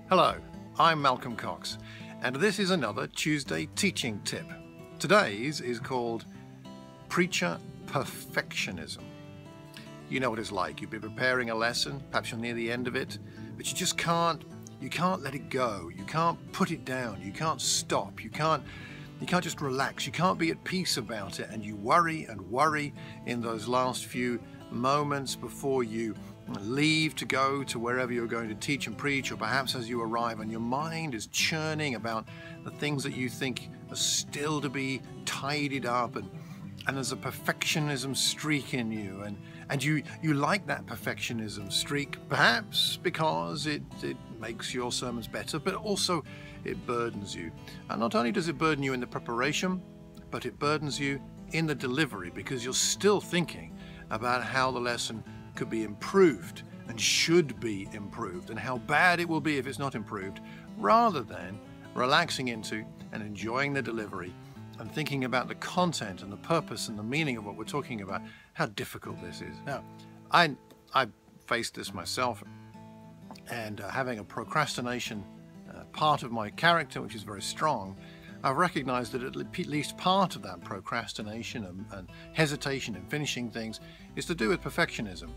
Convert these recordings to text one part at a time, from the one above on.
Hello, I'm Malcolm Cox, and this is another Tuesday teaching tip. Today's is called Preacher Perfectionism. You know what it's like. You've been preparing a lesson, perhaps you're near the end of it, but you just can't let it go. You can't put it down. You can't stop. You can't just relax. You can't be at peace about it, and you worry and worry in those last few moments before you leave to go to wherever you're going to teach and preach, or perhaps as you arrive, and your mind is churning about the things that you think are still to be tidied up, and there's a perfectionism streak in you, and you like that perfectionism streak, perhaps because it makes your sermons better, but also it burdens you. And not only does it burden you in the preparation, but it burdens you in the delivery, because you're still thinking about how the lesson could be improved and should be improved, and how bad it will be if it's not improved, rather than relaxing into and enjoying the delivery and thinking about the content and the purpose and the meaning of what we're talking about. How difficult this is. Now, I faced this myself, and having a procrastination part of my character, which is very strong, I've recognized that at least part of that procrastination and hesitation in finishing things is to do with perfectionism.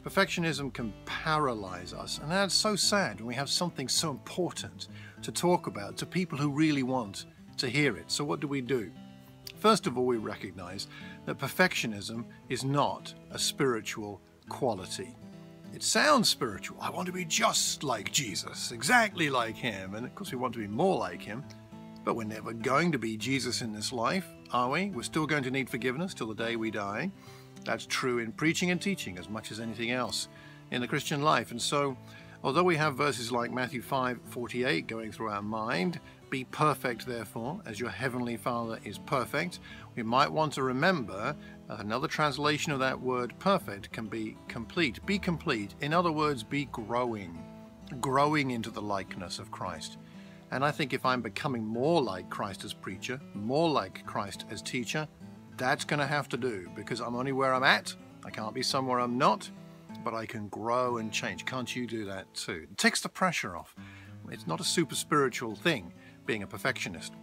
Perfectionism can paralyze us, and that's so sad when we have something so important to talk about to people who really want to hear it. So what do? First of all, we recognize that perfectionism is not a spiritual quality. It sounds spiritual. I want to be just like Jesus, exactly like him, and of course we want to be more like him. But we're never going to be Jesus in this life, are we? We're still going to need forgiveness till the day we die. That's true in preaching and teaching as much as anything else in the Christian life. And so, although we have verses like Matthew 5:48 going through our mind, be perfect therefore, as your heavenly Father is perfect, we might want to remember that another translation of that word perfect can be complete. Be complete. In other words, be growing into the likeness of Christ. And I think if I'm becoming more like Christ as preacher, more like Christ as teacher, that's going to have to do, because I'm only where I'm at. I can't be somewhere I'm not, but I can grow and change. Can't you do that too? It takes the pressure off. It's not a super spiritual thing, being a perfectionist.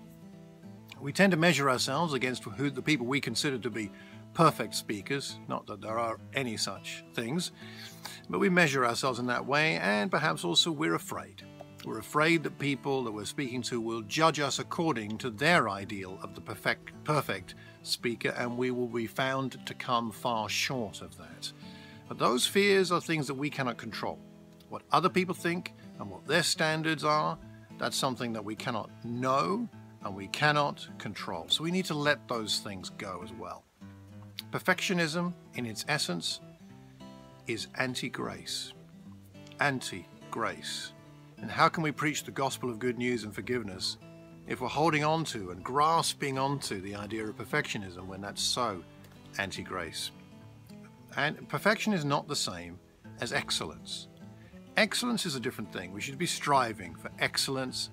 We tend to measure ourselves against the people we consider to be perfect speakers, not that there are any such things, but we measure ourselves in that way, and perhaps also we're afraid. We're afraid that people that we're speaking to will judge us according to their ideal of the perfect speaker, and we will be found to come far short of that. But those fears are things that we cannot control. What other people think and what their standards are, that's something that we cannot know and we cannot control. So we need to let those things go as well. Perfectionism, in its essence, is anti-grace. Anti-grace. And how can we preach the gospel of good news and forgiveness if we're holding on to and grasping onto the idea of perfectionism when that's so anti-grace? And perfection is not the same as excellence. Excellence is a different thing. We should be striving for excellence,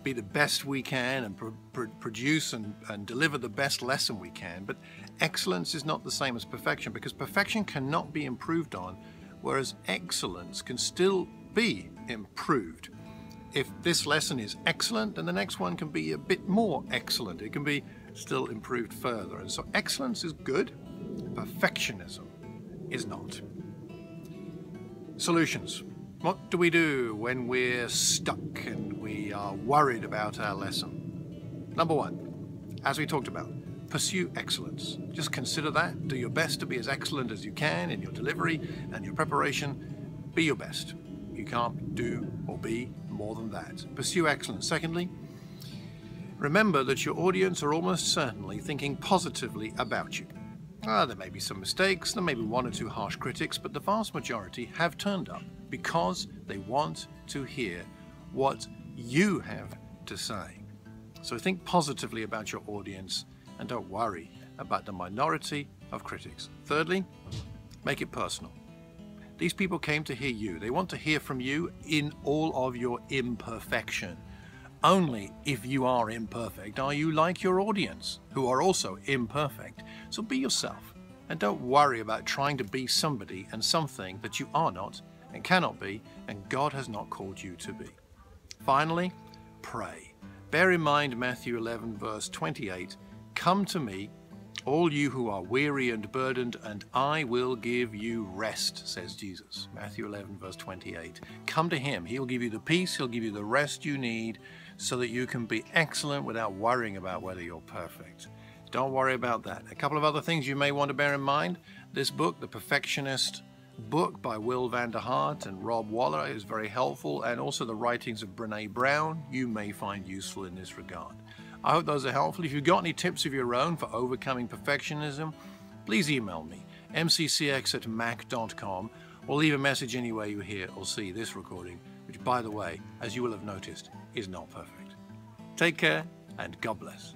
be the best we can, and produce and deliver the best lesson we can. But excellence is not the same as perfection, because perfection cannot be improved on, whereas excellence can still be improved. If this lesson is excellent, then the next one can be a bit more excellent. It can be still improved further. And so excellence is good, perfectionism is not. Solutions. What do we do when we're stuck and we are worried about our lesson? Number one, as we talked about, pursue excellence. Just consider that. Do your best to be as excellent as you can in your delivery and your preparation. Be your best. You can't do or be more than that. Pursue excellence. Secondly, remember that your audience are almost certainly thinking positively about you. There may be some mistakes, there may be one or two harsh critics, but the vast majority have turned up because they want to hear what you have to say. So think positively about your audience and don't worry about the minority of critics. Thirdly, make it personal. These people came to hear you. They want to hear from you in all of your imperfection. Only if you are imperfect are you like your audience, who are also imperfect. So be yourself, and don't worry about trying to be somebody and something that you are not and cannot be, and God has not called you to be. Finally, pray. Bear in mind Matthew 11 verse 28, "Come to me, all you who are weary and burdened, and I will give you rest," says Jesus. Matthew 11 verse 28. Come to him. He'll give you the peace, he'll give you the rest you need so that you can be excellent without worrying about whether you're perfect. Don't worry about that. A couple of other things you may want to bear in mind. This book, The Perfectionist book by Will Vanderhart and Rob Waller, is very helpful, and also the writings of Brene Brown you may find useful in this regard. I hope those are helpful. If you've got any tips of your own for overcoming perfectionism, please email me, mccx@mac.com, or leave a message anywhere you hear or see this recording, which, by the way, as you will have noticed, is not perfect. Take care, and God bless.